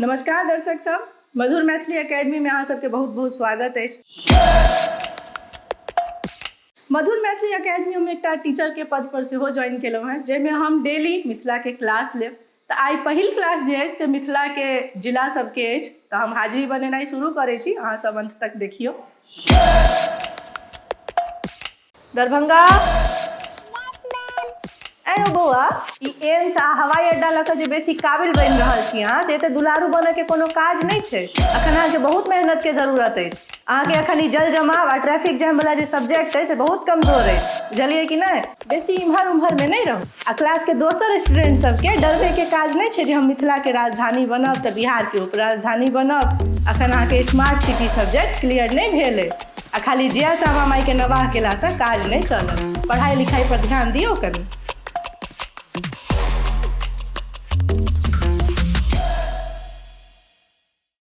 नमस्कार दर्शक सब, मधुर मैथिली एकेडमी में अहाँ सबके बहुत बहुत स्वागत है। मधुर मैथिली एकेडमी में एक टीचर के पद पर सेहो ज्वाइन केलहुँ हैं, जैमें हम डेली मिथिला के क्लास लेब। तो आई पहिल क्लास जे है से मिथिला के जिला सबके अछि, तो हम हाजिरी बनेनाइ शुरू करै छी। अहाँ सब अंत तक देखियो। दरभंगा ऐ बौआ, ई एम्स आ हवाई अड्डा लऽ कऽ जे बेसी काबिल बनि रहल छी अहाँ, से तऽ दुलारू बनऽ के कोनो काज नहीं छै। अखन अहाँके बहुत मेहनत के जरूरत अछि। अहाँके अखन ई जल जमाव आ ट्रैफिक जाम वाला जे सब्जेक्ट है से बहुत कमजोर है, बुझलिए कि नहीं? बेसी इम्हर उम्हर में नहीं रहू। आ क्लास के दोसर स्टूडेंट सबके डरबे के काज नहीं छै जे हम मिथिला के राजधानी बनब तऽ बिहार के उपराजधानी बनब। अखन अहाँके स्मार्ट सिटी सब्जेक्ट क्लियर नहीं भेल है, आ खाली जिया सामा माई के नवाह केला से काज नहीं चलत। पढ़ाई लिखाई पर ध्यान दियो कनी।